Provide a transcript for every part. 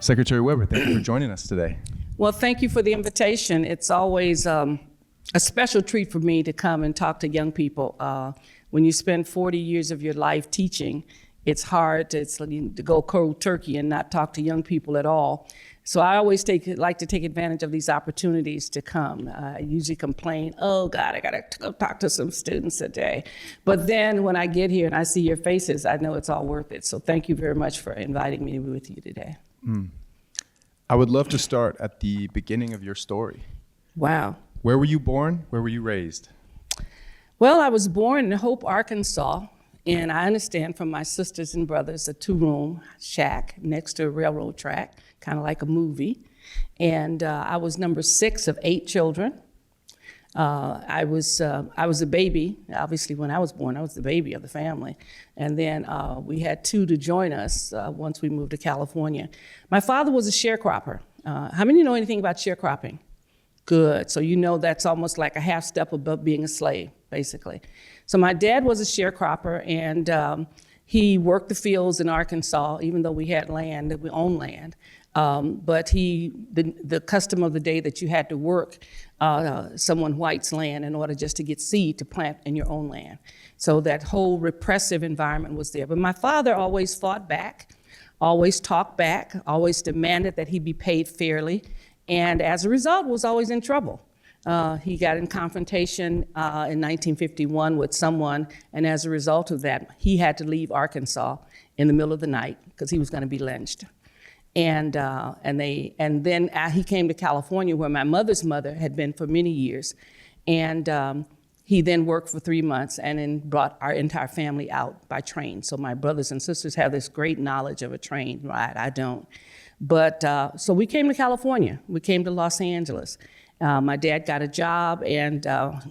Secretary Weber, thank you for joining us today. Well, thank you for the invitation. It's always a special treat for me to come and talk to young people. When you spend 40 years of your life teaching, it's hard to go cold turkey and not talk to young people at all. So I always like to take advantage of these opportunities to come. I usually complain, oh God, I gotta go talk to some students today. But then when I get here and I see your faces, I know it's all worth it. So thank you very much for inviting me to be with you today. I would love to start at the beginning of your story. Wow. Where were you born? Where were you raised? Well, I was born in Hope, Arkansas. And I understand from my sisters and brothers, a 2-room shack next to a railroad track, kind of like a movie. And I was number 6 of 8 children. I was a baby. Obviously, when I was born, I was the baby of the family. And then we had 2 to join us once we moved to California. My father was a sharecropper. How many of you know anything about sharecropping? Good. So you know that's almost like a half step above being a slave, basically. So my dad was a sharecropper, and he worked the fields in Arkansas, even though we had land, we owned land. But the custom of the day that you had to work someone white's land in order just to get seed to plant in your own land. So that whole repressive environment was there. But my father always fought back, always talked back, always demanded that he be paid fairly, and as a result was always in trouble. He got in confrontation in 1951 with someone, and as a result of that, he had to leave Arkansas in the middle of the night because he was going to be lynched. And then he came to California, where my mother's mother had been for many years, and he then worked for 3 months and then brought our entire family out by train. So my brothers and sisters have this great knowledge of a train ride. I don't. But so we came to California. We came to Los Angeles. My dad got a job, and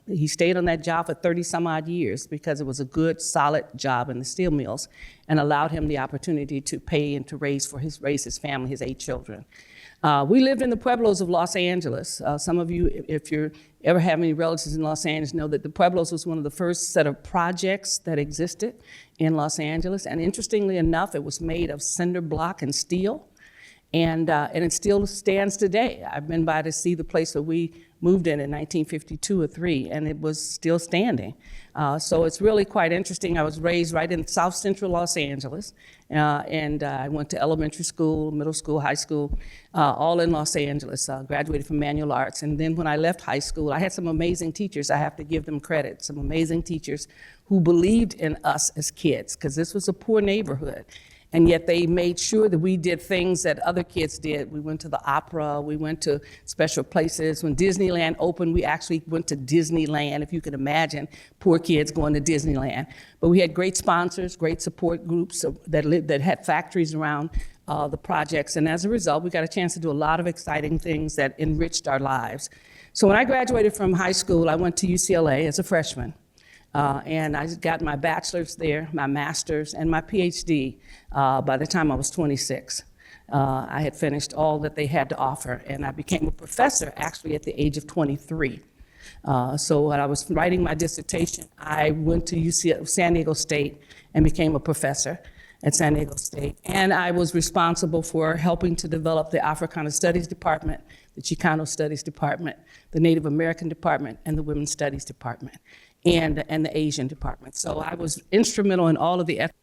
he stayed on that job for 30 some odd years because it was a good, solid job in the steel mills and allowed him the opportunity to pay and to raise his family, his 8 children. We lived in the Pueblos of Los Angeles. Some of you, if you ever have any relatives in Los Angeles, know that the Pueblos was one of the first set of projects that existed in Los Angeles. And interestingly enough, it was made of cinder block and steel. And it still stands today. I've been by to see the place that we moved in 1952 or 3, and it was still standing. So it's really quite interesting. I was raised right in South Central Los Angeles, and I went to elementary school, middle school, high school, all in Los Angeles. Graduated from manual arts, and then when I left high school, I had some amazing teachers. I have to give them credit. Some amazing teachers who believed in us as kids, because this was a poor neighborhood. And yet they made sure that we did things that other kids did. We went to the opera, we went to special places. When Disneyland opened, we actually went to Disneyland, if you can imagine poor kids going to Disneyland. But we had great sponsors, great support groups that had factories around the projects. And as a result, we got a chance to do a lot of exciting things that enriched our lives. So when I graduated from high school, I went to UCLA as a freshman. And I got my bachelor's there, my master's, and my PhD by the time I was 26. I had finished all that they had to offer, and I became a professor actually at the age of 23. So when I was writing my dissertation, I went to San Diego State and became a professor at San Diego State. And I was responsible for helping to develop the Africana Studies Department, the Chicano Studies Department, the Native American Department, and the Women's Studies Department. And the Asian department. So I was instrumental in all of the efforts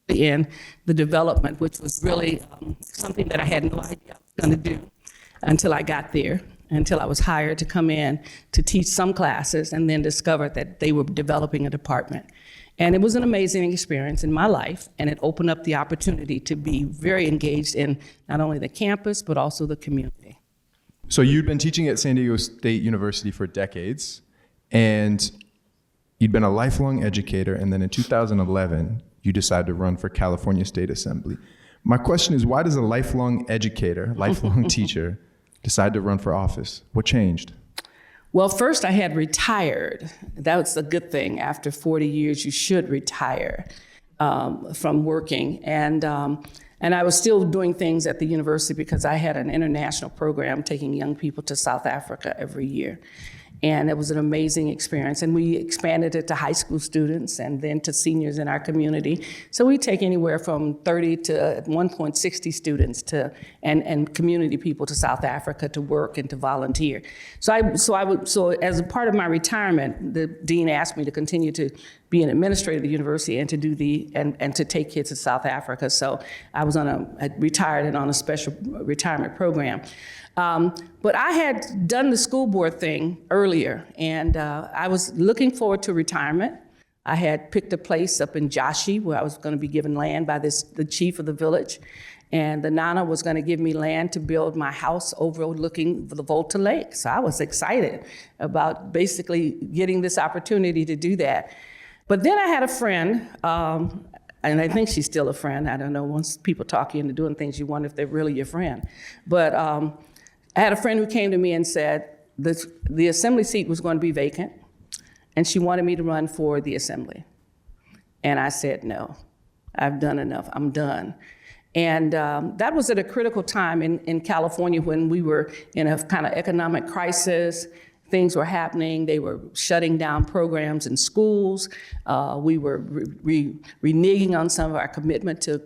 in the development, which was really something that I had no idea I was going to do until I got there, until I was hired to come in to teach some classes, and then discovered that they were developing a department. And it was an amazing experience in my life, and it opened up the opportunity to be very engaged in not only the campus, but also the community. So you'd been teaching at San Diego State University for decades, and you'd been a lifelong educator, and then in 2011, you decided to run for California State Assembly. My question is, why does a lifelong educator, lifelong teacher, decide to run for office? What changed? Well, first I had retired. That was a good thing. After 40 years, you should retire from working. And I was still doing things at the university because I had an international program taking young people to South Africa every year. And it was an amazing experience. And we expanded it to high school students and then to seniors in our community. So we take anywhere from 30 to, at one point, 60 students and community people to South Africa to work and to volunteer. So as a part of my retirement, the dean asked me to continue to be an administrator at the university and to do and to take kids to South Africa. So I retired and on a special retirement program. But I had done the school board thing earlier, and I was looking forward to retirement. I had picked a place up in Joshi where I was going to be given land by the chief of the village, and the Nana was going to give me land to build my house overlooking the Volta Lake. So I was excited about basically getting this opportunity to do that. But then I had a friend, and I think she's still a friend. I don't know, once people talk you into doing things, you wonder if they're really your friend. But I had a friend who came to me and said the assembly seat was going to be vacant, and she wanted me to run for the assembly. And I said, no, I've done enough, I'm done. And that was at a critical time in California when we were in a kind of economic crisis. Things were happening. They were shutting down programs in schools. We were reneging on some of our commitment to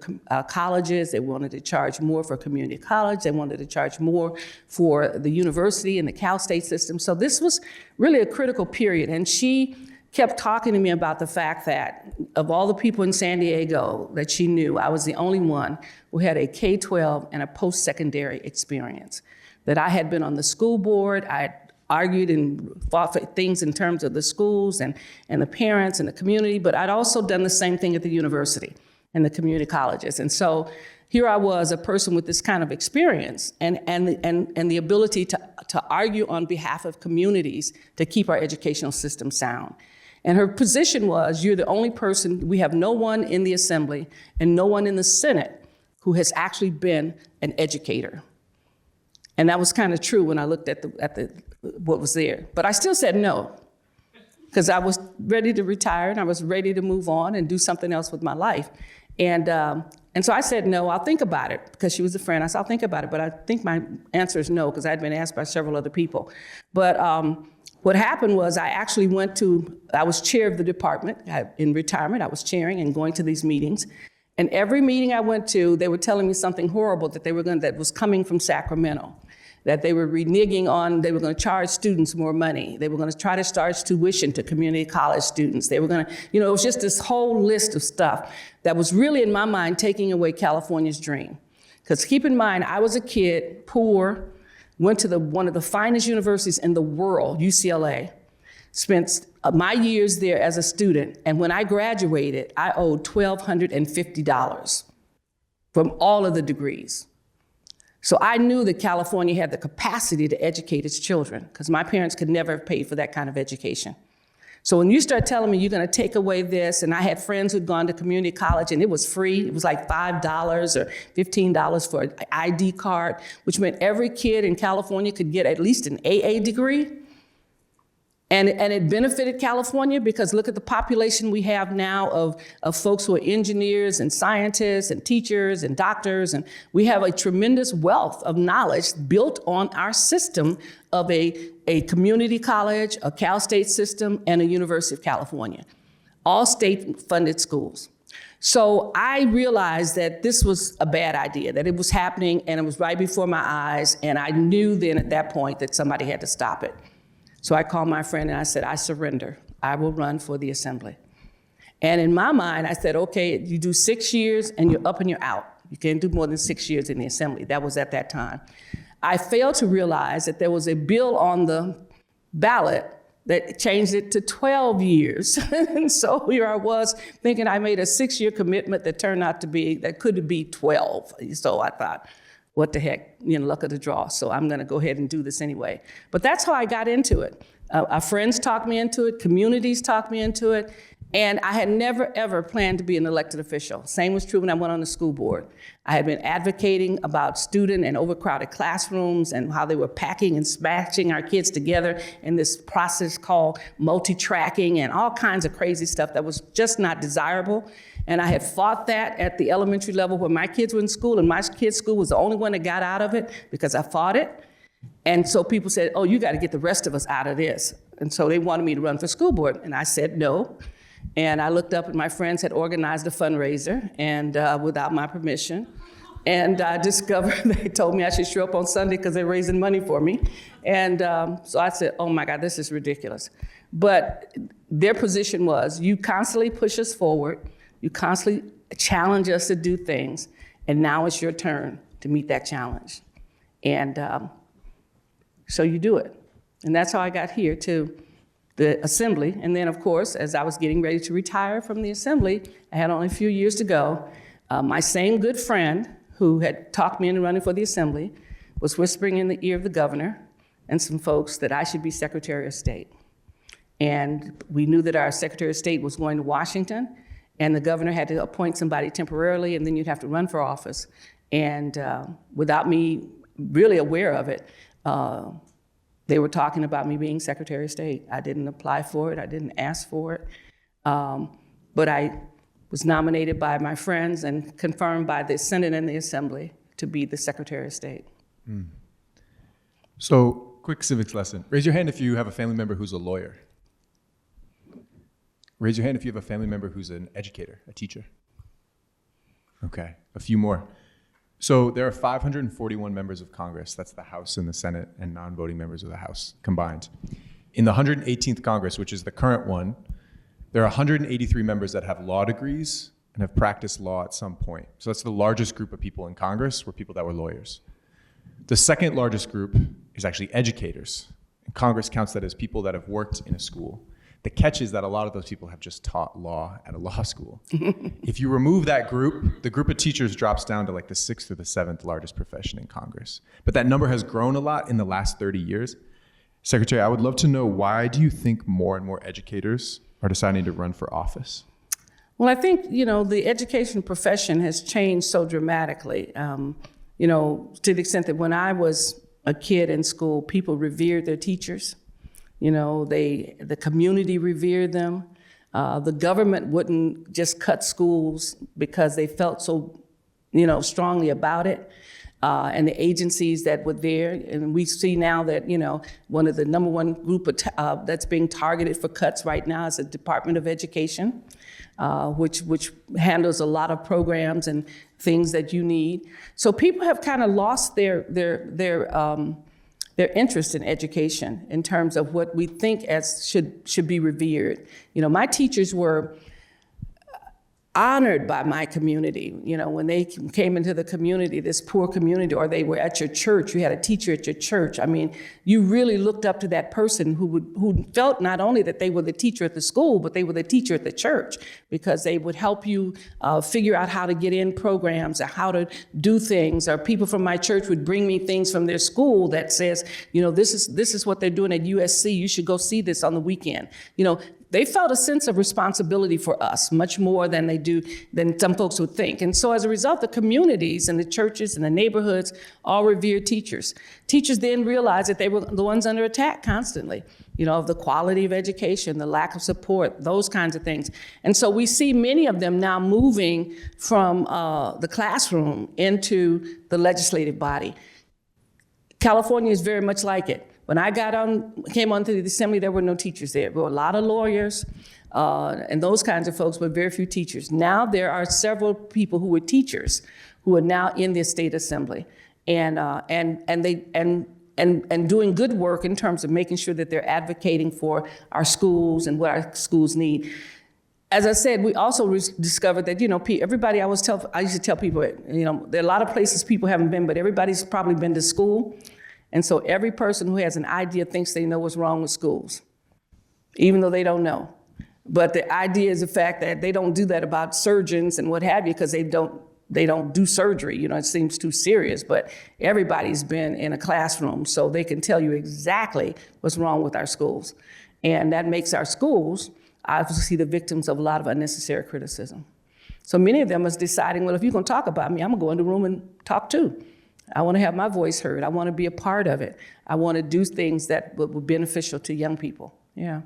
colleges. They wanted to charge more for community college. They wanted to charge more for the university and the Cal State system. So this was really a critical period. And she kept talking to me about the fact that of all the people in San Diego that she knew, I was the only one who had a K-12 and a post-secondary experience. That I had been on the school board, I had argued and fought for things in terms of the schools and the parents and the community, but I'd also done the same thing at the university and the community colleges. And so here I was, a person with this kind of experience and the ability to argue on behalf of communities to keep our educational system sound. And her position was, you're the only person, we have no one in the assembly and no one in the Senate who has actually been an educator. And that was kind of true when I looked at what was there. But I still said no, because I was ready to retire and I was ready to move on and do something else with my life. And so I said no, I'll think about it, because she was a friend. I said, I'll think about it, but I think my answer is no, because I had been asked by several other people. But what happened was I was chair of the department. In retirement, I was chairing and going to these meetings. And every meeting I went to, they were telling me something horrible that was coming from Sacramento. That they were reneging on, they were going to charge students more money. They were going to try to charge tuition to community college students. They were going to, it was just this whole list of stuff that was really, in my mind, taking away California's dream. Because keep in mind, I was a kid, poor, went to one of the finest universities in the world, UCLA, spent my years there as a student, and when I graduated, I owed $1,250 from all of the degrees. So I knew that California had the capacity to educate its children, because my parents could never have paid for that kind of education. So when you start telling me you're going to take away this, and I had friends who'd gone to community college and it was free, it was like $5 or $15 for an ID card, which meant every kid in California could get at least an AA degree. And it benefited California, because look at the population we have now of folks who are engineers and scientists and teachers and doctors. And we have a tremendous wealth of knowledge built on our system of a community college, a Cal State system, and a University of California, all state-funded schools. So I realized that this was a bad idea, that it was happening and it was right before my eyes. And I knew then at that point that somebody had to stop it. So I called my friend and I said, I surrender. I will run for the assembly. And in my mind, I said, okay, you do 6 years and you're up and you're out. You can't do more than 6 years in the assembly. That was at that time. I failed to realize that there was a bill on the ballot that changed it to 12 years. And so here I was thinking I made a 6-year commitment that turned out to be, that could be 12. So I thought, what the heck, luck of the draw. So I'm going to go ahead and do this anyway. But that's how I got into it. Our friends talked me into it, communities talked me into it, and I had never, ever planned to be an elected official. Same was true when I went on the school board. I had been advocating about student and overcrowded classrooms and how they were packing and smashing our kids together in this process called multi-tracking and all kinds of crazy stuff that was just not desirable. And I had fought that at the elementary level where my kids were in school, and my kids' school was the only one that got out of it because I fought it. And so people said, oh, you got to get the rest of us out of this. And so they wanted me to run for school board, and I said no. And I looked up, and my friends had organized a fundraiser, and without my permission. And I discovered they told me I should show up on Sunday because they're raising money for me. And so I said, oh my God, this is ridiculous. But their position was, you constantly push us forward, you constantly challenge us to do things, and now it's your turn to meet that challenge. And so you do it. And that's how I got here to the assembly. And then, of course, as I was getting ready to retire from the assembly, I had only a few years to go, my same good friend who had talked me into running for the assembly was whispering in the ear of the governor and some folks that I should be Secretary of State. And we knew that our Secretary of State was going to Washington, and the governor had to appoint somebody temporarily, and then you'd have to run for office. And without me really aware of it, they were talking about me being Secretary of State. I didn't apply for it, I didn't ask for it, but I was nominated by my friends and confirmed by the Senate and the Assembly to be the Secretary of State. Mm. So, quick civics lesson. Raise your hand if you have a family member who's a lawyer. Raise your hand if you have a family member who's an educator, a teacher. Okay, a few more. So there are 541 members of Congress. That's the House and the Senate and non-voting members of the House combined. In the 118th Congress, which is the current one, there are 183 members that have law degrees and have practiced law at some point. So that's the largest group of people in Congress were people that were lawyers. The second largest group is actually educators. And Congress counts that as people that have worked in a school. The catch is that a lot of those people have just taught law at a law school. If you remove that group, the group of teachers drops down to like the 6th or the 7th largest profession in Congress. But that number has grown a lot in the last 30 years. Secretary, I would love to know, why do you think more and more educators are deciding to run for office? Well, I think, the education profession has changed so dramatically. To the extent that when I was a kid in school, people revered their teachers. The community revered them. The government wouldn't just cut schools because they felt so, strongly about it. And the agencies that were there, and we see now that, one of the number one group that's being targeted for cuts right now is the Department of Education, which handles a lot of programs and things that you need. So people have kind of lost their interest in education in terms of what we think as should be revered. My teachers were honored by my community. When they came into the community, this poor community, or they were at your church, you had a teacher at your church. I mean, you really looked up to that person who felt not only that they were the teacher at the school, but they were the teacher at the church, because they would help you figure out how to get in programs or how to do things. Or people from my church would bring me things from their school that says, this is what they're doing at USC. You should go see this on the weekend. They felt a sense of responsibility for us, much more than some folks would think. And so as a result, the communities and the churches and the neighborhoods all revered teachers. Teachers then realized that they were the ones under attack constantly, of the quality of education, the lack of support, those kinds of things. And so we see many of them now moving from the classroom into the legislative body. California is very much like it. When I came onto the assembly, there were no teachers there. There were a lot of lawyers and those kinds of folks, but very few teachers. Now there are several people who were teachers who are now in the state assembly, and doing good work in terms of making sure that they're advocating for our schools and what our schools need. As I said, we also discovered that, everybody, I used to tell people, there are a lot of places people haven't been, but everybody's probably been to school. And so every person who has an idea thinks they know what's wrong with schools, even though they don't know. But the idea is the fact that they don't do that about surgeons and what have you, because they don't do surgery. It seems too serious, but everybody's been in a classroom, so they can tell you exactly what's wrong with our schools. And that makes our schools, obviously, the victims of a lot of unnecessary criticism. So many of them are deciding, well, if you're gonna talk about me, I'm gonna go in the room and talk too. I want to have my voice heard. I want to be a part of it. I want to do things that will be beneficial to young people. Yeah.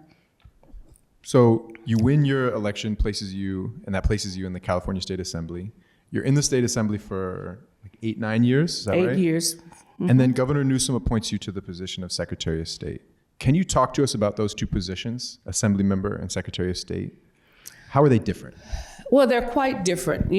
So you win your election, places you in the California State Assembly. You're in the State Assembly for like 8-9 years, is that right? 8 years. Mm-hmm. And then Governor Newsom appoints you to the position of Secretary of State. Can you talk to us about those two positions, Assembly Member and Secretary of State? How are they different? Well, they're quite different.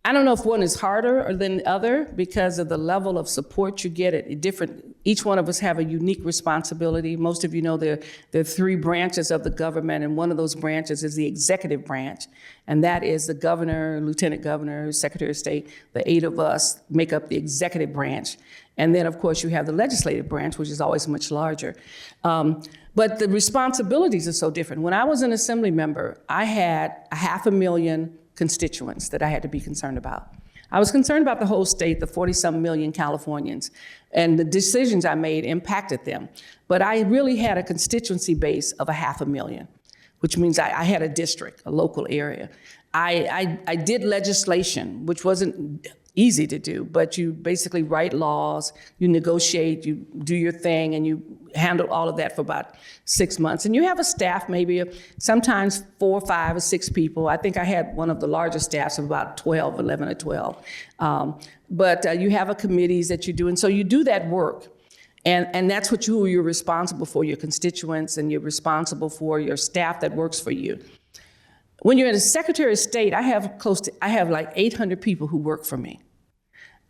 I don't know if one is harder than the other because of the level of support you get at different. Each one of us have a unique responsibility. Most of you know there are three branches of the government, and one of those branches is the executive branch, and that is the governor, lieutenant governor, secretary of state. The 8 of us make up the executive branch. And then, of course, you have the legislative branch, which is always much larger. But the responsibilities are so different. When I was an assembly member, I had 500,000 constituents that I had to be concerned about. I was concerned about the whole state, the 40-some million Californians, and the decisions I made impacted them. But I really had a constituency base of 500,000, which means I had a district, a local area. I did legislation, which wasn't easy to do, but you basically write laws, you negotiate, you do your thing, and you handle all of that for about 6 months. And you have a staff maybe of sometimes 4, 5, or 6 people. I think I had one of the largest staffs of about 12, 11 or 12. But you have a committees that you do, and so you do that work. And that's what you're responsible for, your constituents, and you're responsible for your staff that works for you. When you're in a Secretary of State, I have like 800 people who work for me.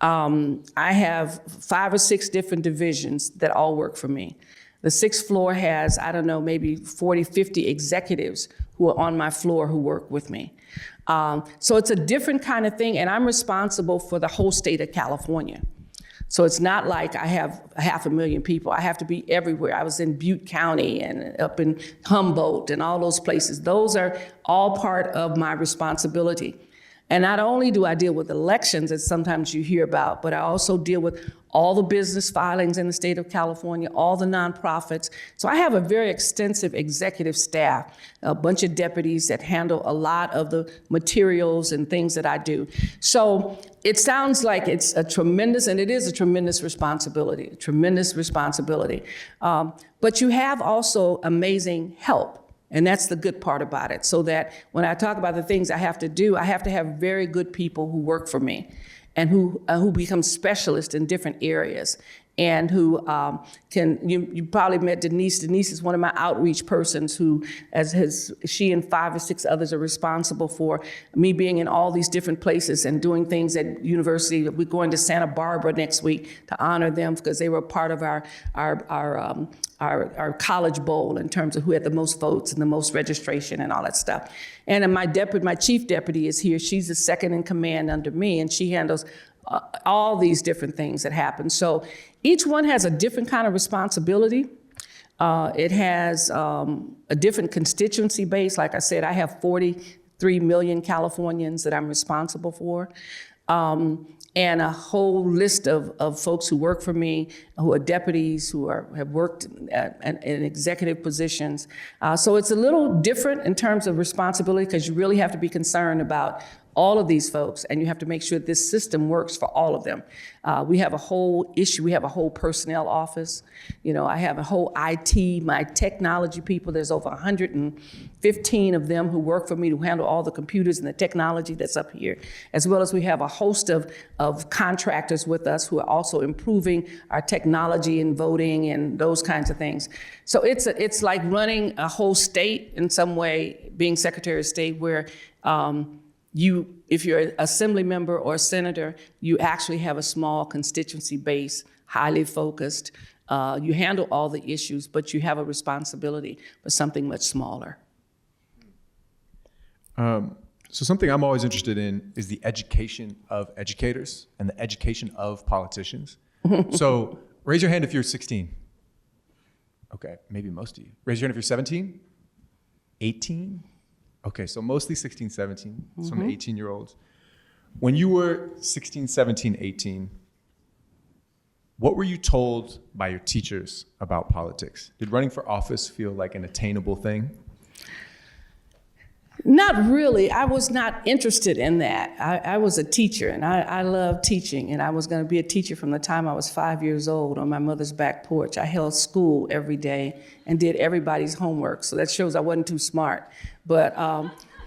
I have 5 or 6 different divisions that all work for me. The 6th floor has, I don't know, maybe 40, 50 executives who are on my floor who work with me. So it's a different kind of thing, and I'm responsible for the whole state of California. So it's not like I have 500,000 people. I have to be everywhere. I was in Butte County and up in Humboldt and all those places. Those are all part of my responsibility. And not only do I deal with elections, as sometimes you hear about, but I also deal with all the business filings in the state of California, all the nonprofits. So I have a very extensive executive staff, a bunch of deputies that handle a lot of the materials and things that I do. So it sounds like it's a tremendous, and it is a tremendous responsibility, but you have also amazing help. And that's the good part about it. So that when I talk about the things I have to do, I have to have very good people who work for me and who become specialists in different areas and who you probably met Denise. Denise is one of my outreach persons who, she and 5 or 6 others are responsible for me being in all these different places and doing things at university. We're going to Santa Barbara next week to honor them because they were part of our college bowl in terms of who had the most votes and the most registration and all that stuff. And my chief deputy is here. She's the second in command under me, and she handles all these different things that happen. So each one has a different kind of responsibility. It has a different constituency base. Like I said, I have 43 million Californians that I'm responsible for. And a whole list of folks who work for me, who are deputies, who have worked in executive positions. So it's a little different in terms of responsibility because you really have to be concerned about all of these folks, and you have to make sure this system works for all of them. We have a whole issue. We have a whole personnel office. I have a whole IT, my technology people. There's over 115 of them who work for me to handle all the computers and the technology that's up here, as well as we have a host of contractors with us who are also improving our technology and voting and those kinds of things. So it's like running a whole state in some way, being Secretary of State, where if you're an assembly member or a senator, you actually have a small constituency base, highly focused. You handle all the issues, but you have a responsibility for something much smaller. So something I'm always interested in is the education of educators and the education of politicians. So raise your hand if you're 16. Okay, maybe most of you. Raise your hand if you're 17, 18. Okay, so mostly 16, 17, some 18-year-olds. When you were 16, 17, 18, what were you told by your teachers about politics? Did running for office feel like an attainable thing? Not really. I was not interested in that. I was a teacher, and I loved teaching, and I was going to be a teacher from the time I was 5 years old on my mother's back porch. I held school every day and did everybody's homework, so that shows I wasn't too smart. But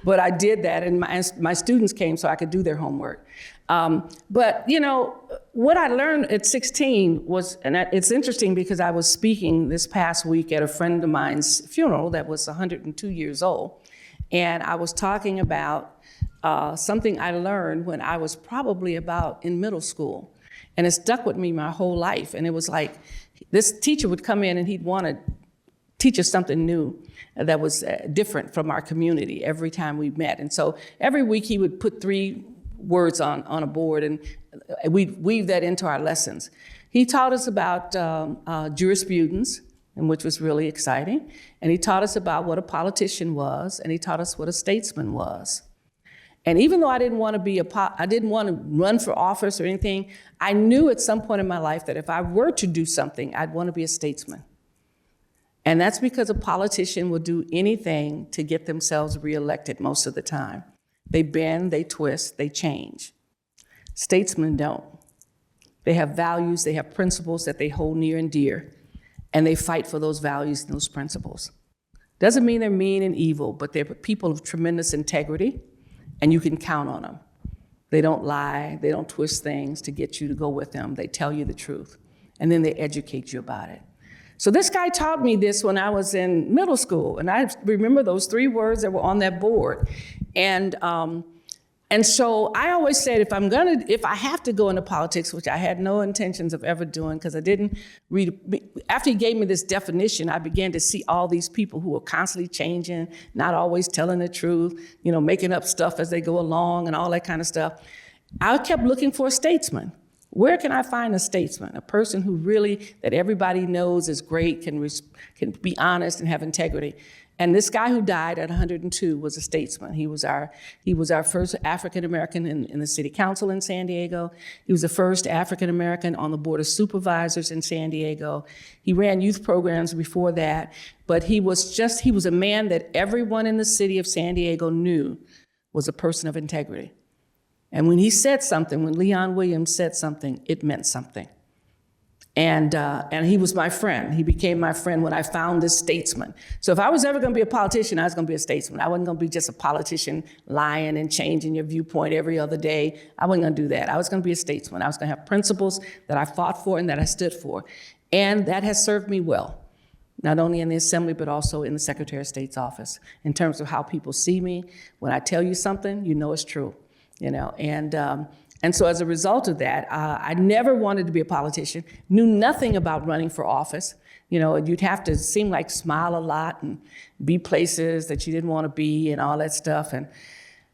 But I did that, and my students came so I could do their homework. But you know, what I learned at 16 was, and it's interesting because I was speaking this past week at a friend of mine's funeral that was 102 years old, and I was talking about something I learned when I was probably about in middle school, and it stuck with me my whole life. And it was like, this teacher would come in and he'd want to teach us something new that was different from our community every time we met. And so every week he would put 3 words on a board, and we'd weave that into our lessons. He taught us about jurisprudence, and which was really exciting. And he taught us about what a politician was, and he taught us what a statesman was. And even though I didn't want to run for office or anything, I knew at some point in my life that if I were to do something, I'd want to be a statesman. And that's because a politician will do anything to get themselves reelected most of the time. They bend, they twist, they change. Statesmen don't. They have values, they have principles that they hold near and dear, and they fight for those values and those principles. Doesn't mean they're mean and evil, but they're people of tremendous integrity, and you can count on them. They don't lie, they don't twist things to get you to go with them. They tell you the truth, and then they educate you about it. So this guy taught me this when I was in middle school, and I remember those 3 words that were on that board. And so I always said, if I have to go into politics, which I had no intentions of ever doing, because I didn't read, after he gave me this definition, I began to see all these people who were constantly changing, not always telling the truth, you know, making up stuff as they go along and all that kind of stuff. I kept looking for a statesman. Where can I find a statesman, a person who really, that everybody knows is great, can be honest and have integrity? And this guy who died at 102 was a statesman. He was our first African-American in the city council in San Diego. He was the first African-American on the board of supervisors in San Diego. He ran youth programs before that, but he was a man that everyone in the city of San Diego knew was a person of integrity. And when he said something, when Leon Williams said something, it meant something. And he was my friend. He became my friend when I found this statesman. So if I was ever gonna be a politician, I was gonna be a statesman. I wasn't gonna be just a politician lying and changing your viewpoint every other day. I wasn't gonna do that. I was gonna be a statesman. I was gonna have principles that I fought for and that I stood for. And that has served me well, not only in the Assembly, but also in the Secretary of State's office, in terms of how people see me. When I tell you something, you know it's true, you know, and so as a result of that, I never wanted to be a politician, knew nothing about running for office. You know, you'd have to seem like smile a lot and be places that you didn't want to be and all that stuff. And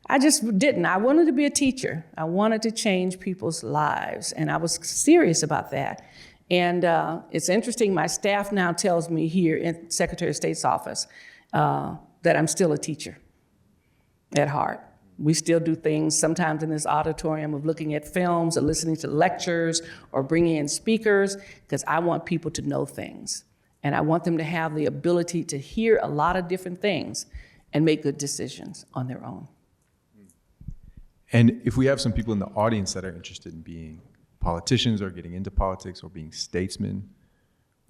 I just didn't. I wanted to be a teacher. I wanted to change people's lives, and I was serious about that. And it's interesting, my staff now tells me here in Secretary of State's office that I'm still a teacher at heart. We still do things sometimes in this auditorium of looking at films or listening to lectures or bringing in speakers, because I want people to know things. And I want them to have the ability to hear a lot of different things and make good decisions on their own. And if we have some people in the audience that are interested in being politicians or getting into politics or being statesmen,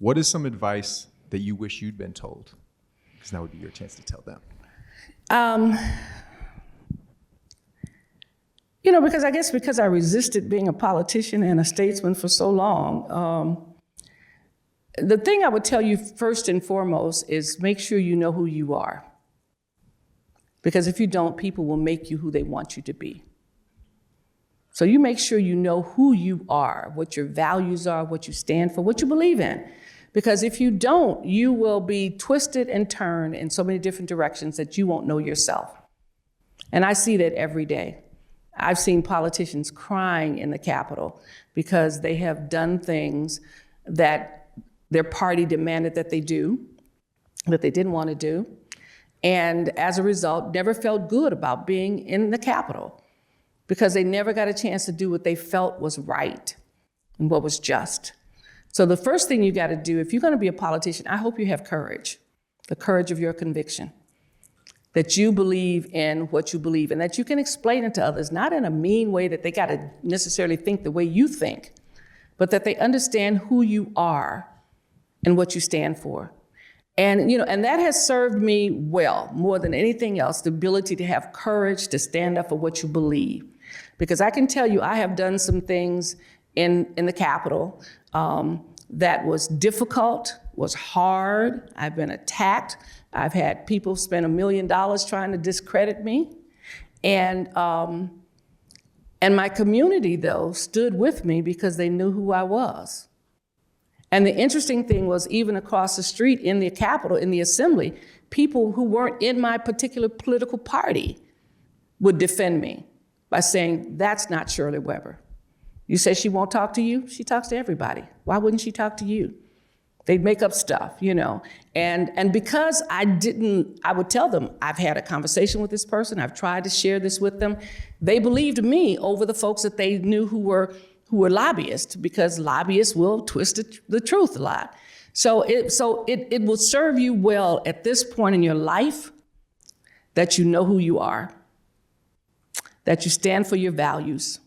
what is some advice that you wish you'd been told? Because now would be your chance to tell them. You know, because I resisted being a politician and a statesman for so long, the thing I would tell you first and foremost is make sure you know who you are. Because if you don't, people will make you who they want you to be. So you make sure you know who you are, what your values are, what you stand for, what you believe in. Because if you don't, you will be twisted and turned in so many different directions that you won't know yourself. And I see that every day. I've seen politicians crying in the Capitol because they have done things that their party demanded that they do, that they didn't want to do, and as a result, never felt good about being in the Capitol because they never got a chance to do what they felt was right and what was just. So the first thing you got to do, if you're going to be a politician, I hope you have courage, the courage of your conviction, that you believe in what you believe and that you can explain it to others, not in a mean way that they got to necessarily think the way you think, but that they understand who you are and what you stand for. And, and that has served me well, more than anything else, the ability to have courage to stand up for what you believe. Because I can tell you, I have done some things in the Capitol that was difficult, was hard. I've been attacked. I've had people spend $1 million trying to discredit me. And my community, though, stood with me because they knew who I was. And the interesting thing was, even across the street in the Capitol, in the Assembly, people who weren't in my particular political party would defend me by saying, that's not Shirley Weber. You say she won't talk to you? She talks to everybody. Why wouldn't she talk to you? They'd make up stuff, And because I would tell them, I've had a conversation with this person, I've tried to share this with them. They believed me over the folks that they knew who were lobbyists, because lobbyists will twist the truth a lot. So it will serve you well at this point in your life that you know who you are, that you stand for your values,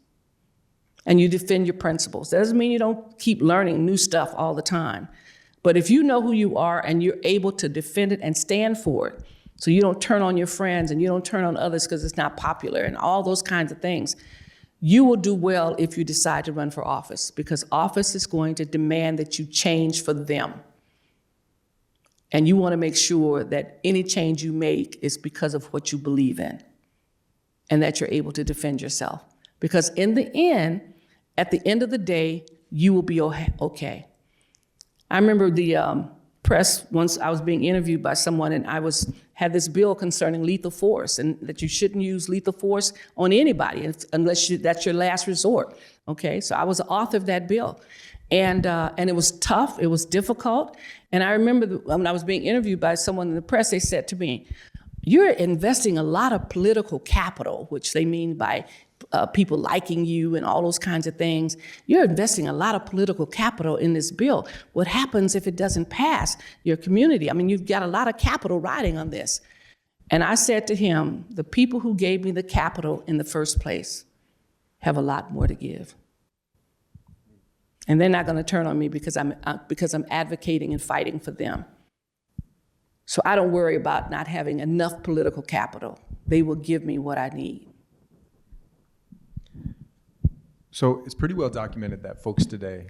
and you defend your principles. That doesn't mean you don't keep learning new stuff all the time. But if you know who you are and you're able to defend it and stand for it, so you don't turn on your friends and you don't turn on others because it's not popular and all those kinds of things, you will do well if you decide to run for office, because office is going to demand that you change for them. And you want to make sure that any change you make is because of what you believe in and that you're able to defend yourself. Because in the end, at the end of the day, you will be okay. I remember the press, once I was being interviewed by someone, and I had this bill concerning lethal force, and that you shouldn't use lethal force on anybody unless that's your last resort. Okay, so I was the author of that bill, and it was tough, it was difficult, and I remember when I was being interviewed by someone in the press, they said to me, "You're investing a lot of political capital," which they mean by people liking you and all those kinds of things. "You're investing a lot of political capital in this bill. What happens if it doesn't pass your community? I mean, you've got a lot of capital riding on this." And I said to him, the people who gave me the capital in the first place have a lot more to give. And they're not going to turn on me because I'm advocating and fighting for them. So I don't worry about not having enough political capital. They will give me what I need. So it's pretty well documented that folks today,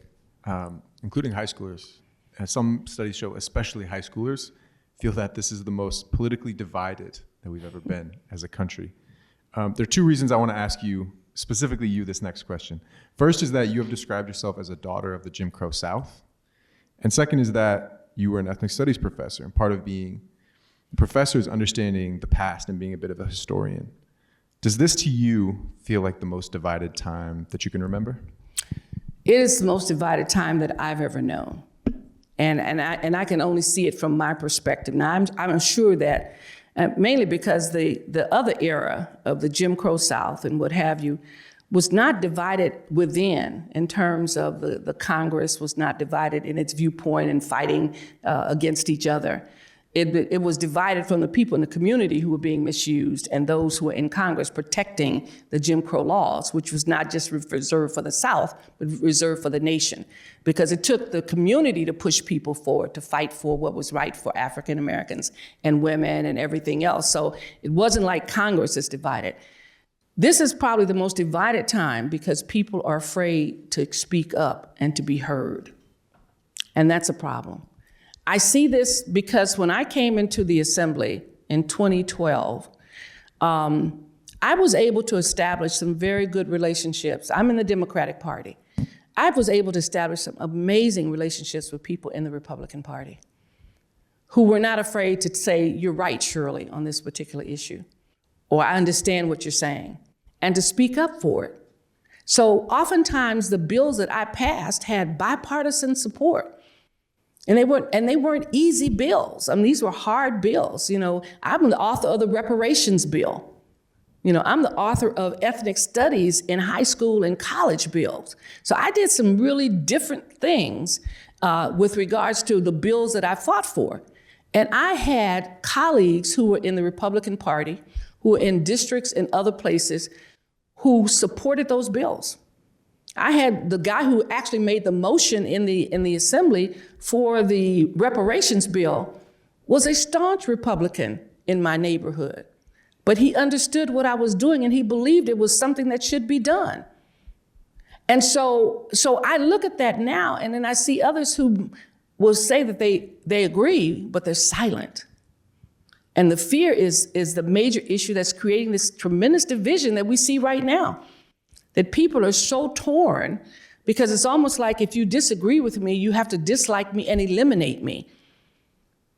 including high schoolers, as some studies show, especially high schoolers, feel that this is the most politically divided that we've ever been as a country. There are two reasons I want to ask you, specifically you, this next question. First is that you have described yourself as a daughter of the Jim Crow South. And second is that you were an ethnic studies professor, and part of being a professor is understanding the past and being a bit of a historian. Does this to you feel like the most divided time that you can remember? It is the most divided time that I've ever known. And I can only see it from my perspective. Now, I'm sure that, mainly because the other era of the Jim Crow South and what have you was not divided within, in terms of the Congress was not divided in its viewpoint and fighting against each other. It was divided from the people in the community who were being misused and those who were in Congress protecting the Jim Crow laws, which was not just reserved for the South, but reserved for the nation. Because it took the community to push people forward to fight for what was right for African Americans and women and everything else. So it wasn't like Congress is divided. This is probably the most divided time because people are afraid to speak up and to be heard. And that's a problem. I see this because when I came into the Assembly in 2012, I was able to establish some very good relationships. I'm in the Democratic Party. I was able to establish some amazing relationships with people in the Republican Party who were not afraid to say, "You're right, Shirley, on this particular issue," or "I understand what you're saying," and to speak up for it. So oftentimes the bills that I passed had bipartisan support. And they weren't easy bills. I mean, these were hard bills. I'm the author of the reparations bill. I'm the author of ethnic studies in high school and college bills. So I did some really different things with regards to the bills that I fought for. And I had colleagues who were in the Republican Party, who were in districts and other places, who supported those bills. I had the guy who actually made the motion in the Assembly for the reparations bill was a staunch Republican in my neighborhood, but he understood what I was doing and he believed it was something that should be done. And so I look at that now, and then I see others who will say that they agree, but they're silent. And the fear is the major issue that's creating this tremendous division that we see right now. That people are so torn because it's almost like if you disagree with me, you have to dislike me and eliminate me,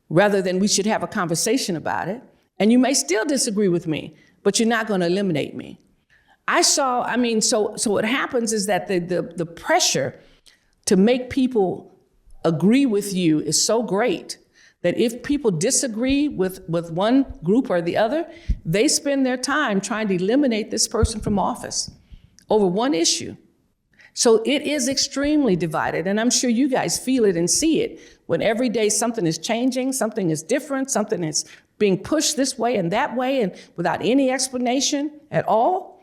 rather than we should have a conversation about it. And you may still disagree with me, but you're not going to eliminate me. So what happens is that the pressure to make people agree with you is so great that if people disagree with one group or the other, they spend their time trying to eliminate this person from office over one issue. So it is extremely divided, and I'm sure you guys feel it and see it when every day something is changing, something is different, something is being pushed this way and that way, and without any explanation at all.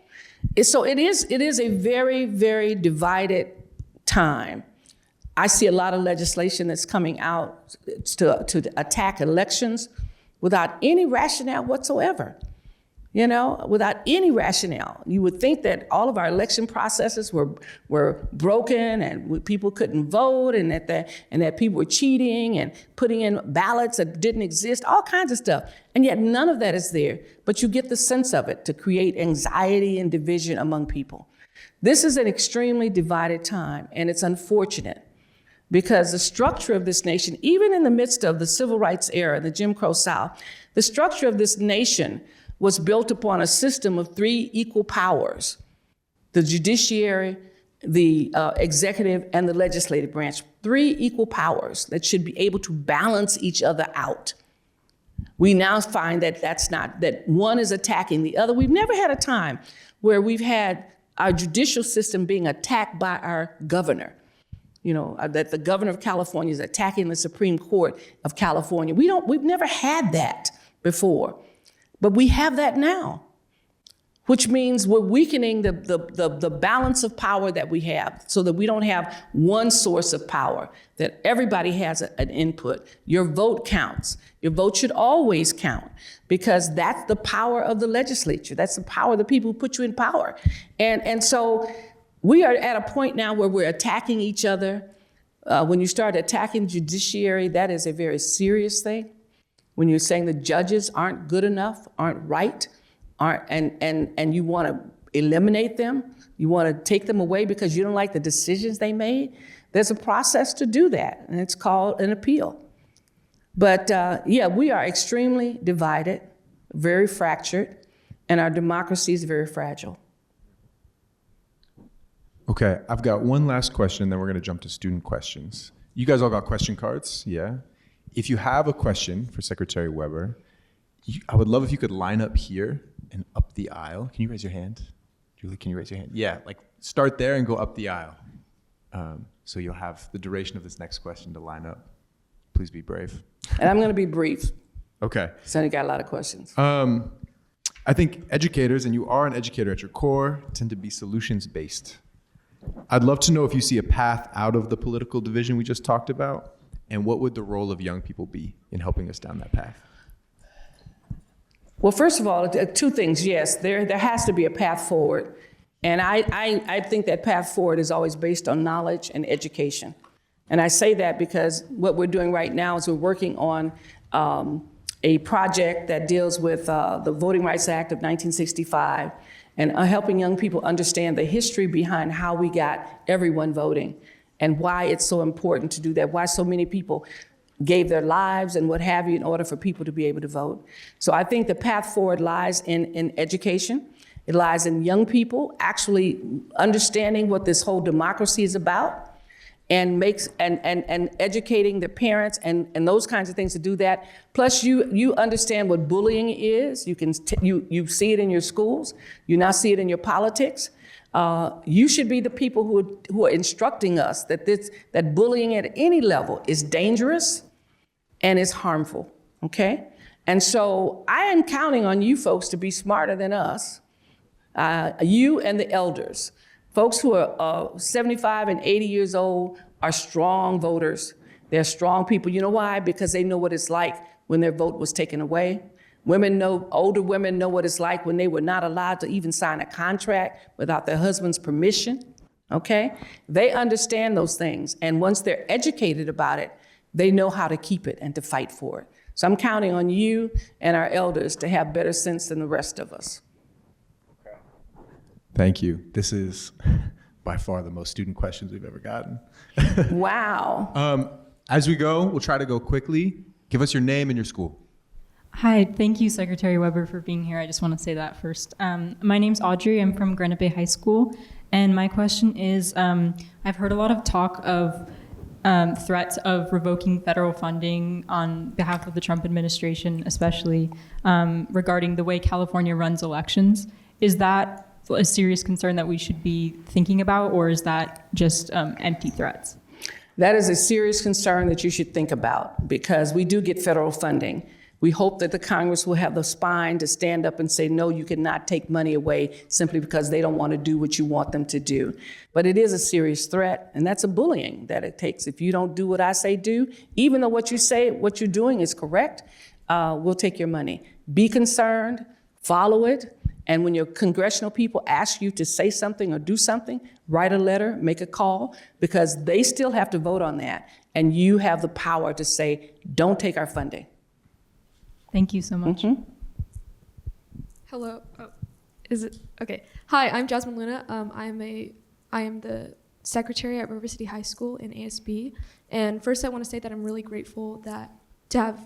So it is a very, very divided time. I see a lot of legislation that's coming out to attack elections without any rationale whatsoever. Without any rationale. You would think that all of our election processes were broken and people couldn't vote and that people were cheating and putting in ballots that didn't exist, all kinds of stuff. And yet none of that is there, but you get the sense of it to create anxiety and division among people. This is an extremely divided time, and it's unfortunate because the structure of this nation, even in the midst of the civil rights era, the Jim Crow South, the structure of this nation was built upon a system of three equal powers: the judiciary, the executive, and the legislative branch. Three equal powers that should be able to balance each other out. We now find that that one is attacking the other. We've never had a time where we've had our judicial system being attacked by our governor. That the governor of California is attacking the Supreme Court of California. We've never had that before. But we have that now, which means we're weakening the balance of power that we have so that we don't have one source of power, that everybody has an input. Your vote counts. Your vote should always count because that's the power of the legislature. That's the power of the people who put you in power. And so we are at a point now where we're attacking each other. When you start attacking the judiciary, that is a very serious thing. When you're saying the judges aren't good enough, aren't right, and you want to eliminate them, you want to take them away because you don't like the decisions they made, there's a process to do that, and it's called an appeal. But we are extremely divided, very fractured, and our democracy is very fragile. Okay, I've got one last question, then we're going to jump to student questions. You guys all got question cards, yeah? If you have a question for Secretary Weber, I would love if you could line up here and up the aisle. Can you raise your hand? Julie, can you raise your hand? Yeah, start there and go up the aisle. So you'll have the duration of this next question to line up. Please be brave. And I'm going to be brief. Okay. So I got a lot of questions. I think educators, and you are an educator at your core, tend to be solutions-based. I'd love to know if you see a path out of the political division we just talked about. And what would the role of young people be in helping us down that path? Well, first of all, two things. Yes, there has to be a path forward. And I think that path forward is always based on knowledge and education. And I say that because what we're doing right now is we're working on a project that deals with the Voting Rights Act of 1965 and helping young people understand the history behind how we got everyone voting and why it's so important to do that, why so many people gave their lives and what have you in order for people to be able to vote. So I think the path forward lies in education. It lies in young people actually understanding what this whole democracy is about and educating their parents and those kinds of things to do that. Plus you understand what bullying is. You see it in your schools. You now see it in your politics. You should be the people who are instructing us that bullying at any level is dangerous and is harmful, okay? And so I am counting on you folks to be smarter than us, you and the elders. Folks who are 75 and 80 years old are strong voters. They're strong people. You know why? Because they know what it's like when their vote was taken away. Older women know what it's like when they were not allowed to even sign a contract without their husband's permission, okay? They understand those things, and once they're educated about it, they know how to keep it and to fight for it. So I'm counting on you and our elders to have better sense than the rest of us. Thank you. This is by far the most student questions we've ever gotten. Wow. As we go, we'll try to go quickly. Give us your name and your school. Hi, thank you, Secretary Weber, for being here. I just want to say that first. My name's Audrey. I'm from Granite Bay High School. And my question is, I've heard a lot of talk of threats of revoking federal funding on behalf of the Trump administration, especially regarding the way California runs elections. Is that a serious concern that we should be thinking about, or is that just empty threats? That is a serious concern that you should think about, because we do get federal funding. We hope that the Congress will have the spine to stand up and say, no, you cannot take money away simply because they don't want to do what you want them to do. But it is a serious threat, and that's a bullying that it takes. If you don't do what I say do, even though what you say, what you're doing is correct, we'll take your money. Be concerned, follow it, and when your congressional people ask you to say something or do something, write a letter, make a call, because they still have to vote on that, and you have the power to say, don't take our funding. Thank you so much. Mm-hmm. Hello. Oh, is it okay? Hi, I'm Jasmine Luna. I am the secretary at River City High School in ASB. And first, I want to say that I'm really grateful to have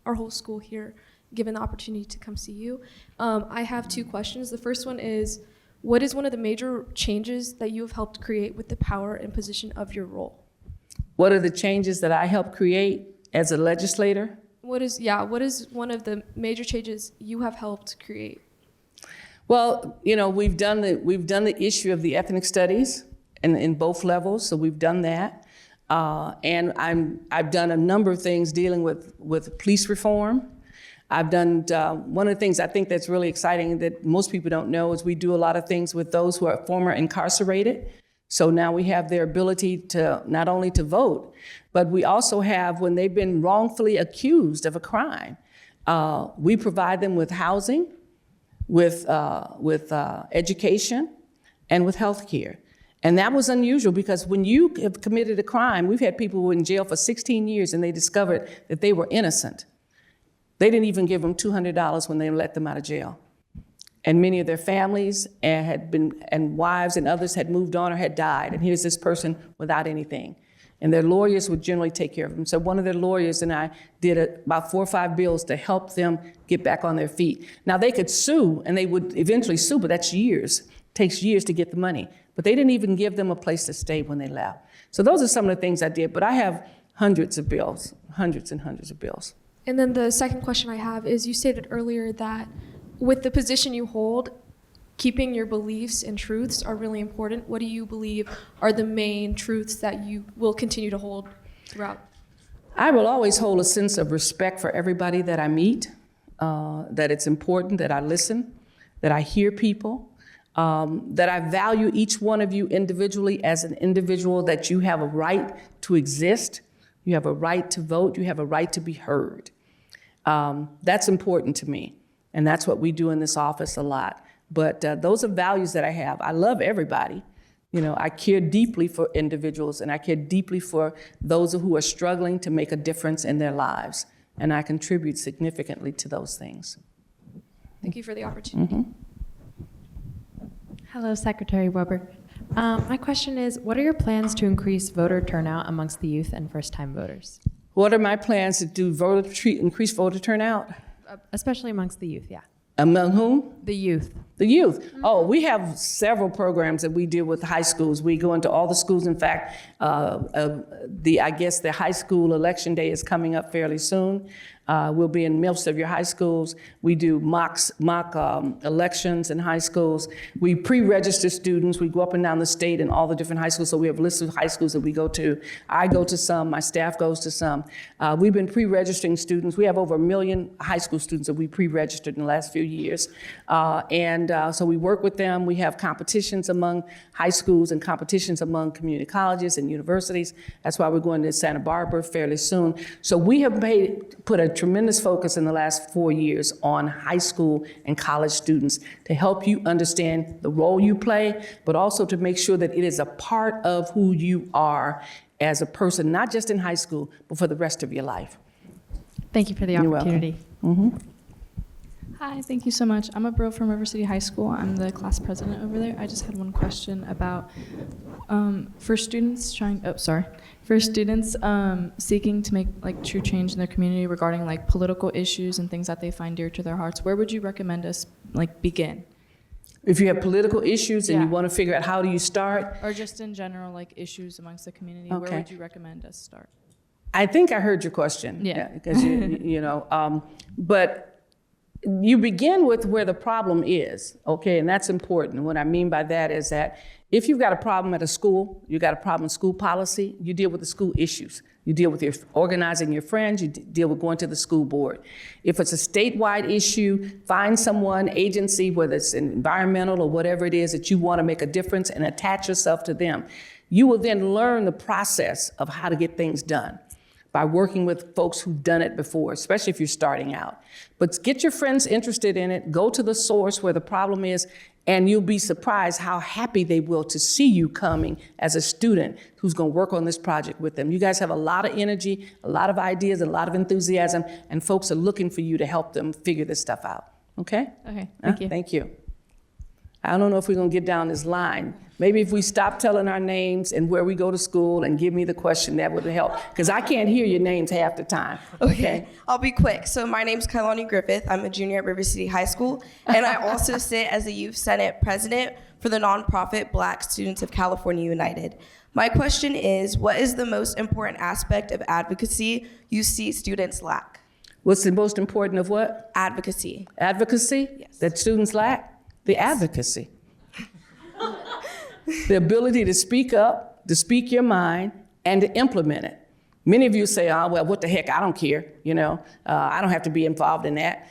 our whole school here, given the opportunity to come see you. I have two questions. The first one is, what is one of the major changes that you have helped create with the power and position of your role? What are the changes that I helped create as a legislator? What is one of the major changes you have helped create? Well, we've done the issue of the ethnic studies in both levels, so we've done that. And I've done a number of things dealing with police reform. I've done, one of the things I think that's really exciting that most people don't know is we do a lot of things with those who are former incarcerated. So now we have their ability to not only to vote, but we also have, when they've been wrongfully accused of a crime, we provide them with housing, with education, and with health care. And that was unusual, because when you have committed a crime, we've had people who were in jail for 16 years and they discovered that they were innocent. They didn't even give them $200 when they let them out of jail. And many of their families and wives and others had moved on or had died. And here's this person without anything. And their lawyers would generally take care of them. So one of their lawyers and I did about 4 or 5 bills to help them get back on their feet. Now they could sue, and they would eventually sue, but that's years. It takes years to get the money. But they didn't even give them a place to stay when they left. So those are some of the things I did, but I have hundreds of bills, hundreds and hundreds of bills. And then the second question I have is, you stated earlier that with the position you hold, keeping your beliefs and truths are really important. What do you believe are the main truths that you will continue to hold throughout? I will always hold a sense of respect for everybody that I meet, that it's important that I listen, that I hear people, that I value each one of you individually as an individual, that you have a right to exist, you have a right to vote, you have a right to be heard. That's important to me, and that's what we do in this office a lot. But those are values that I have. I love everybody. I care deeply for individuals, and I care deeply for those who are struggling to make a difference in their lives, and I contribute significantly to those things. Thank you for the opportunity. Mm-hmm. Hello, Secretary Weber. My question is, what are your plans to increase voter turnout amongst the youth and first-time voters? What are my plans to do increase voter turnout? Especially amongst the youth, yeah. Among whom? The youth. The youth. Mm-hmm. Oh, we have several programs that we deal with high schools. We go into all the schools. In fact, I guess the high school election day is coming up fairly soon. We'll be in most of your high schools. We do mock elections in high schools. We pre-register students. We go up and down the state in all the different high schools. So we have lists of high schools that we go to. I go to some. My staff goes to some. We've been pre-registering students. We have over 1 million high school students that we pre-registered in the last few years. And And so we work with them. We have competitions among high schools and competitions among community colleges and universities. That's why we're going to Santa Barbara fairly soon. So we have put a tremendous focus in the last 4 years on high school and college students to help you understand the role you play, but also to make sure that it is a part of who you are as a person, not just in high school, but for the rest of your life. Thank you for the You're opportunity. welcome. Hi, thank you so much. I'm a bro from River City High School. I'm the class president over there. I just had one question about for students seeking to make like true change in their community regarding like political issues and things that they find dear to their hearts. Where would you recommend us like begin? If you have political issues and you Yeah. want to figure out how do you start, Or just in general, like issues amongst the community, Okay. where would you recommend us start? I think I heard your question. Yeah. Because but you begin with where the problem is, okay, and that's important. What I mean by that is that if you've got a problem at a school, you got a problem in school policy, you deal with the school issues. You deal with organizing your friends, you deal with going to the school board. If it's a statewide issue, find someone, agency, whether it's environmental or whatever it is that you want to make a difference and attach yourself to them. You will then learn the process of how to get things done by working with folks who've done it before, especially if you're starting out. But get your friends interested in it, go to the source where the problem is, and you'll be surprised how happy they will to see you coming as a student who's gonna work on this project with them. You guys have a lot of energy, a lot of ideas, a lot of enthusiasm, and folks are looking for you to help them figure this stuff out, okay? Okay, thank you. Thank you. I don't know if we're gonna get down this line. Maybe if we stop telling our names and where we go to school and give me the question, that would help. Because I can't hear your names half the time. Okay, I'll be quick. So my name's Kailani Griffith. I'm a junior at River City High School, and I also sit as the Youth Senate President for the nonprofit Black Students of California United. My question is, what is the most important aspect of advocacy you see students lack? What's the most important of what? Advocacy. Advocacy? Yes. That students lack? The advocacy. The ability to speak up, to speak your mind, and to implement it. Many of you say, oh, well, what the heck, I don't care, I don't have to be involved in that.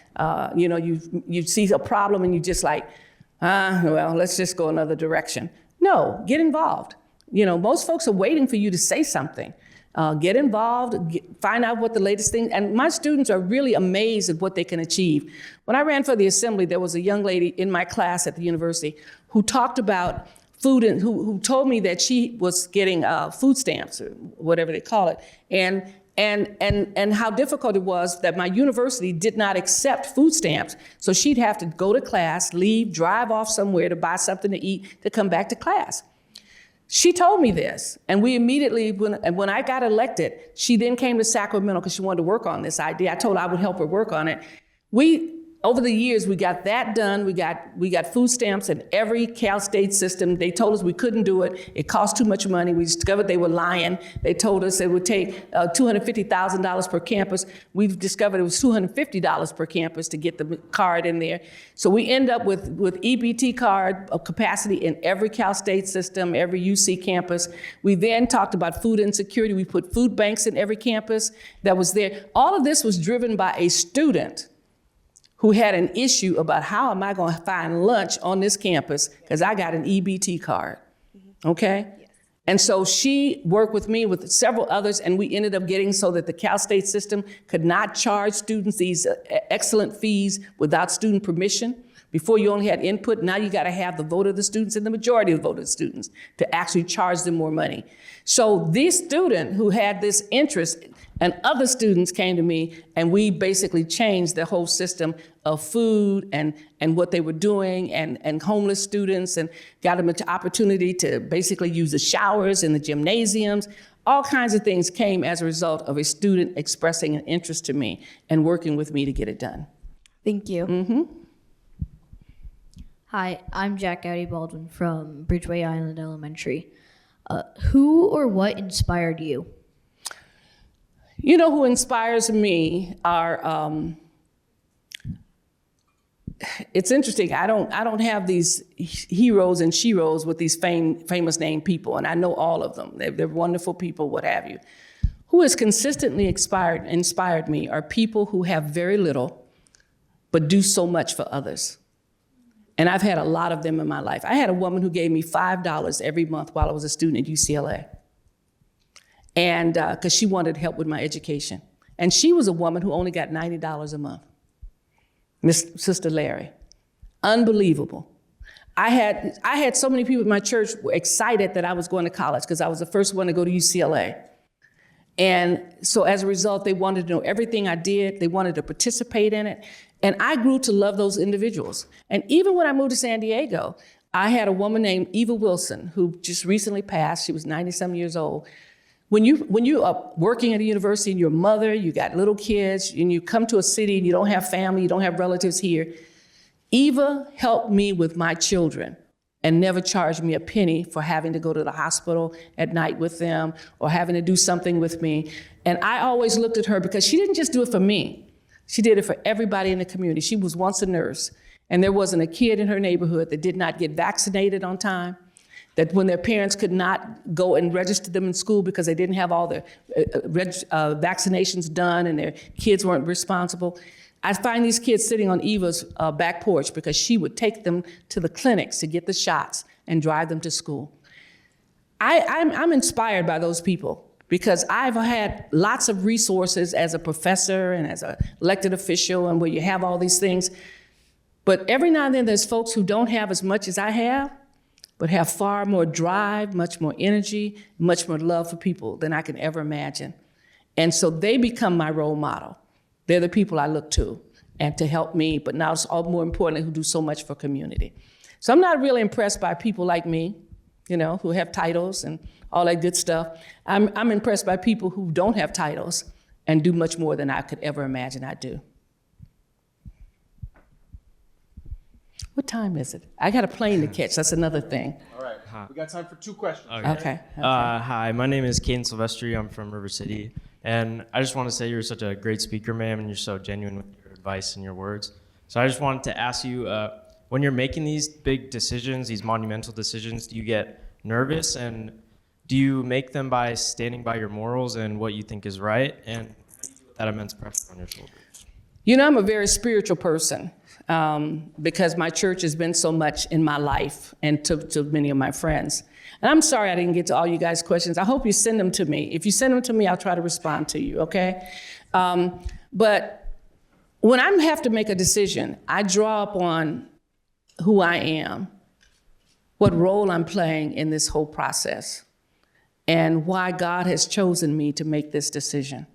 You see a problem and you just like, well, let's just go another direction. No, get involved. Most folks are waiting for you to say something. Get involved, find out what the latest thing, and my students are really amazed at what they can achieve. When I ran for the assembly, there was a young lady in my class at the university who talked about food and who told me that she was getting food stamps or whatever they call it, and how difficult it was that my university did not accept food stamps. So she'd have to go to class, leave, drive off somewhere to buy something to eat to come back to class. She told me this, and we immediately, when I got elected, she then came to Sacramento because she wanted to work on this idea. I told her I would help her work on it. Over the years, we got that done. We got food stamps in every Cal State system. They told us we couldn't do it. It cost too much money. We discovered they were lying. They told us it would take $250,000 per campus. We've discovered it was $250 per campus to get the card in there. So we end up with EBT card of capacity in every Cal State system, every UC campus. We then talked about food insecurity. We put food banks in every campus that was there. All of this was driven by a student who had an issue about how am I going to find lunch on this campus because I got an EBT card, okay? Yes. And so she worked with me with several others, and we ended up getting so that the Cal State system could not charge students these excellent fees without student permission. Before you only had input, now you got to have the vote of the students and the majority of the vote of the students to actually charge them more money. So this student who had this interest and other students came to me, and we basically changed the whole system of food and what they were doing and homeless students, and got them an opportunity to basically use the showers and the gymnasiums. All kinds of things came as a result of a student expressing an interest to me and working with me to get it done. Thank you. Mm-hmm. Hi, I'm Jack Gowdy Baldwin from Bridgeway Island Elementary. Who or what inspired you? You know who inspires me are, it's interesting, I don't have these heroes and sheroes with these famous named people, and I know all of them. They're wonderful people, what have you. Who has consistently inspired me are people who have very little, but do so much for others. And I've had a lot of them in my life. I had a woman who gave me $5 every month while I was a student at UCLA. And because she wanted help with my education. And she was a woman who only got $90 a month. Sister Larry. Unbelievable. I had so many people in my church were excited that I was going to college because I was the first one to go to UCLA. And so as a result, they wanted to know everything I did. They wanted to participate in it. And I grew to love those individuals. And even when I moved to San Diego, I had a woman named Eva Wilson who just recently passed. She was 90-some years old. When you are working at a university and you're a mother, you got little kids, and you come to a city and you don't have family, you don't have relatives here, Eva helped me with my children and never charged me a penny for having to go to the hospital at night with them or having to do something with me. And I always looked at her because she didn't just do it for me. She did it for everybody in the community. She was once a nurse, and there wasn't a kid in her neighborhood that did not get vaccinated on time, that when their parents could not go and register them in school because they didn't have all their vaccinations done and their kids weren't responsible. I find these kids sitting on Eva's back porch because she would take them to the clinics to get the shots and drive them to school. I'm inspired by those people because I've had lots of resources as a professor and as an elected official and where you have all these things. But every now and then there's folks who don't have as much as I have, but have far more drive, much more energy, much more love for people than I can ever imagine. And so they become my role model. They're the people I look to and to help me, but now it's all more importantly, who do so much for community. So I'm not really impressed by people like me, who have titles and all that good stuff. I'm impressed by people who don't have titles and do much more than I could ever imagine I do. What time is it? I got a plane to catch, that's another thing. All right, we got time for 2 questions. Okay. Hi, my name is Caden Silvestri. I'm from River City. And I just want to say you're such a great speaker, ma'am, and you're so genuine with your advice and your words. So I just wanted to ask you, when you're making these big decisions, these monumental decisions, do you get nervous? And do you make them by standing by your morals and what you think is right? And that immense pressure on your shoulders? I'm a very spiritual person because my church has been so much in my life and to many of my friends. And I'm sorry I didn't get to all you guys' questions. I hope you send them to me. If you send them to me, I'll try to respond to you, okay? But when I have to make a decision, I draw upon who I am, what role I'm playing in this whole process, and why God has chosen me to make this decision.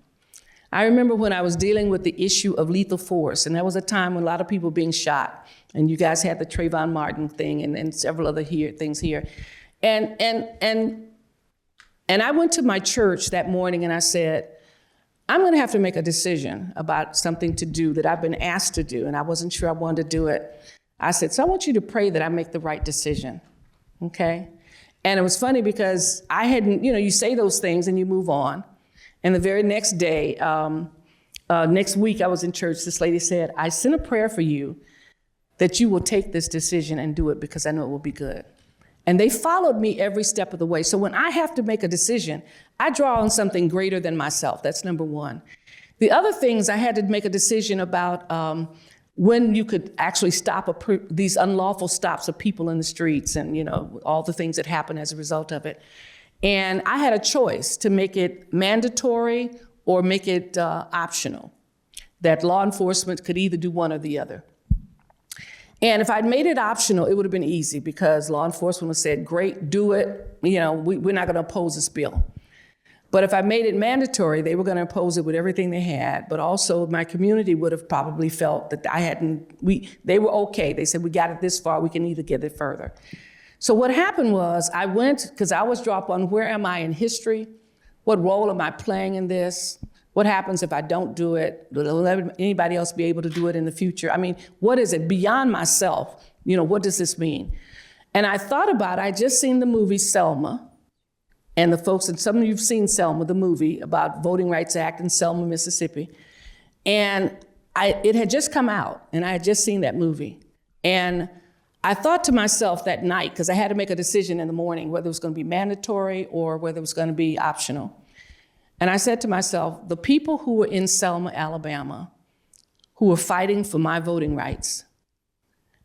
I remember when I was dealing with the issue of lethal force, and that was a time when a lot of people were being shot, and you guys had the Trayvon Martin thing and several other things here. And I went to my church that morning and I said, I'm gonna have to make a decision about something to do that I've been asked to do, and I wasn't sure I wanted to do it. I said, so I want you to pray that I make the right decision, okay? And it was funny because I hadn't, you say those things and you move on. And the very next day, next week I was in church, this lady said, I sent a prayer for you that you will take this decision and do it because I know it will be good. And they followed me every step of the way. So when I have to make a decision, I draw on something greater than myself. That's number one. The other things, I had to make a decision about when you could actually stop these unlawful stops of people in the streets and all the things that happen as a result of it. And I had a choice to make it mandatory or make it optional, that law enforcement could either do one or the other. And if I'd made it optional, it would have been easy because law enforcement would have said, great, do it. We're not going to oppose this bill. But if I made it mandatory, they were going to oppose it with everything they had. But also my community would have probably felt that they were okay. They said, we got it this far, we can either get it further. So what happened was I went, because I was dropped on where am I in history? What role am I playing in this? What happens if I don't do it? Will anybody else be able to do it in the future? I mean, what is it beyond myself? What does this mean? And I thought about it. I just seen the movie Selma. And the folks, and some of you've seen Selma, the movie about Voting Rights Act in Selma, Mississippi. And it had just come out, and I had just seen that movie. And I thought to myself that night, because I had to make a decision in the morning, whether it was going to be mandatory or whether it was going to be optional. And I said to myself, the people who were in Selma, Alabama, who were fighting for my voting rights,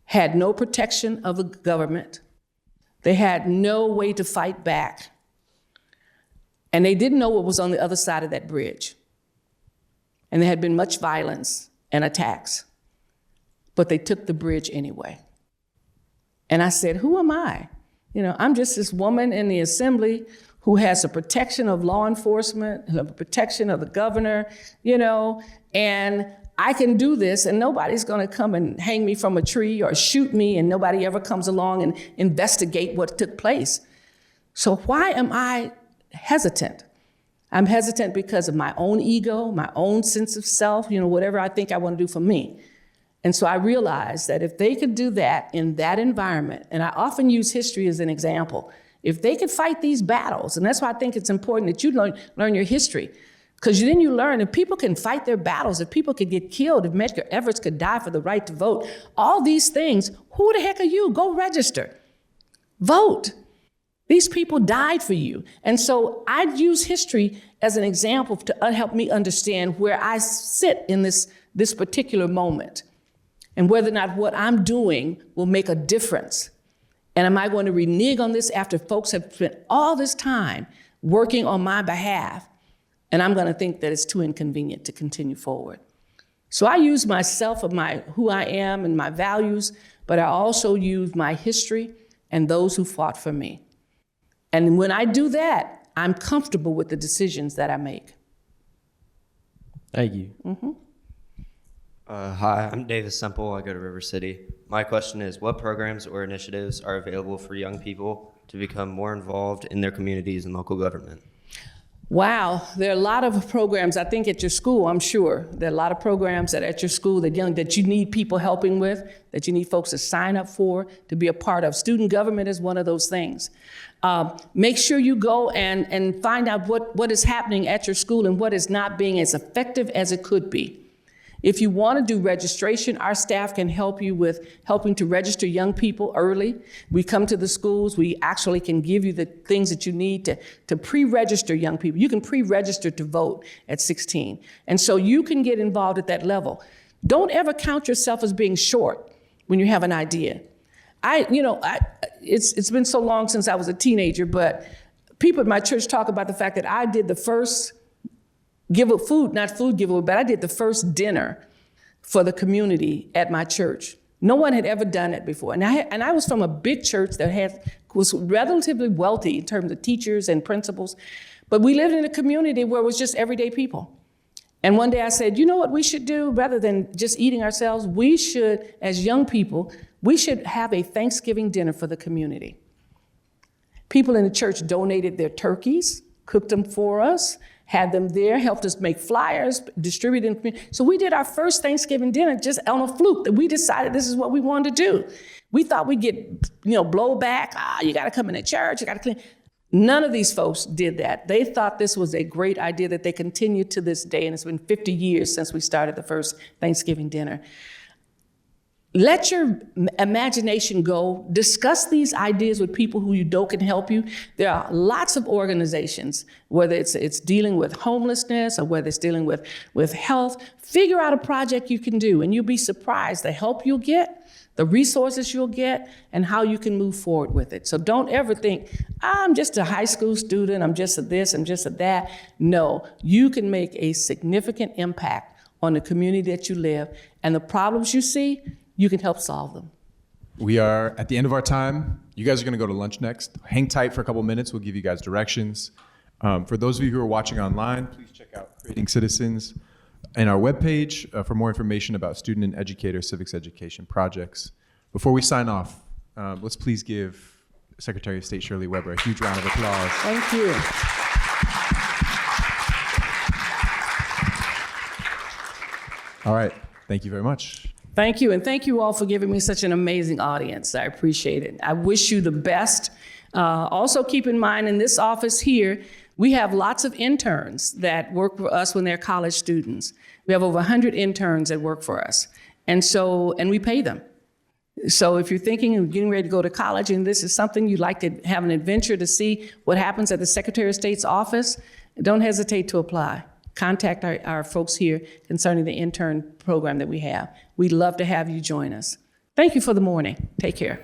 had no protection of the government. They had no way to fight back. And they didn't know what was on the other side of that bridge. And there had been much violence and attacks. But they took the bridge anyway. And I said, who am I? I'm just this woman in the assembly who has the protection of law enforcement, the protection of the governor, and I can do this, and nobody's gonna come and hang me from a tree or shoot me, and nobody ever comes along and investigate what took place. So why am I hesitant? I'm hesitant because of my own ego, my own sense of self, whatever I think I want to do for me. And so I realized that if they could do that in that environment, and I often use history as an example, if they could fight these battles, and that's why I think it's important that you learn your history, because then you learn if people can fight their battles, if people could get killed, if Medgar Evers could die for the right to vote, all these things, who the heck are you? Go register. Vote. These people died for you. And so I use history as an example to help me understand where I sit in this particular moment and whether or not what I'm doing will make a difference. And am I going to renege on this after folks have spent all this time working on my behalf? And I'm going to think that it's too inconvenient to continue forward. So I use myself of who I am and my values, but I also use my history and those who fought for me. And when I do that, I'm comfortable with the decisions that I make. Thank you. Mm-hmm. Hi, I'm Davis Semple. I go to River City. My question is, what programs or initiatives are available for young people to become more involved in their communities and local government? Wow, there are a lot of programs, I think at your school, I'm sure. There are a lot of programs at your school that you need people helping with, that you need folks to sign up for, to be a part of. Student government is one of those things. Make sure you go and find out what is happening at your school and what is not being as effective as it could be. If you want to do registration, our staff can help you with helping to register young people early. We come to the schools, we actually can give you the things that you need to pre-register young people. You can pre-register to vote at 16. And so you can get involved at that level. Don't ever count yourself as being short when you have an idea. It's been so long since I was a teenager, but people at my church talk about the fact that I did the first giveaway, but I did the first dinner for the community at my church. No one had ever done it before. And I was from a big church that was relatively wealthy in terms of teachers and principals, but we lived in a community where it was just everyday people. And one day I said, you know what we should do? Rather than just eating ourselves, we should, as young people, we should have a Thanksgiving dinner for the community. People in the church donated their turkeys, cooked them for us, had them there, helped us make flyers, distribute them. So we did our first Thanksgiving dinner just on a fluke that we decided this is what we wanted to do. We thought we'd get, blowback. You gotta come into church, you gotta clean. None of these folks did that. They thought this was a great idea that they continue to this day, and it's been 50 years since we started the first Thanksgiving dinner. Let your imagination go. Discuss these ideas with people who you know can help you. There are lots of organizations, whether it's dealing with homelessness or whether it's dealing with health. Figure out a project you can do, and you'll be surprised the help you'll get, the resources you'll get, and how you can move forward with it. So don't ever think, I'm just a high school student, I'm just a this, I'm just a that. No, you can make a significant impact on the community that you live, and the problems you see, you can help solve them. We are at the end of our time. You guys are gonna go to lunch next. Hang tight for a couple minutes. We'll give you guys directions. For those of you who are watching online, please check out Creating Citizens and our webpage for more information about student and educator civics education projects. Before we sign off, let's please give Secretary of State Shirley Weber a huge round of applause. Thank you. All right, thank you very much. Thank you, and thank you all for giving me such an amazing audience. I appreciate it. I wish you the best. Also keep in mind, in this office here, we have lots of interns that work for us when they're college students. We have over 100 interns that work for us, and we pay them. So if you're thinking of getting ready to go to college and this is something you'd like to have an adventure to see what happens at the Secretary of State's office, don't hesitate to apply. Contact our folks here concerning the intern program that we have. We'd love to have you join us. Thank you for the morning. Take care.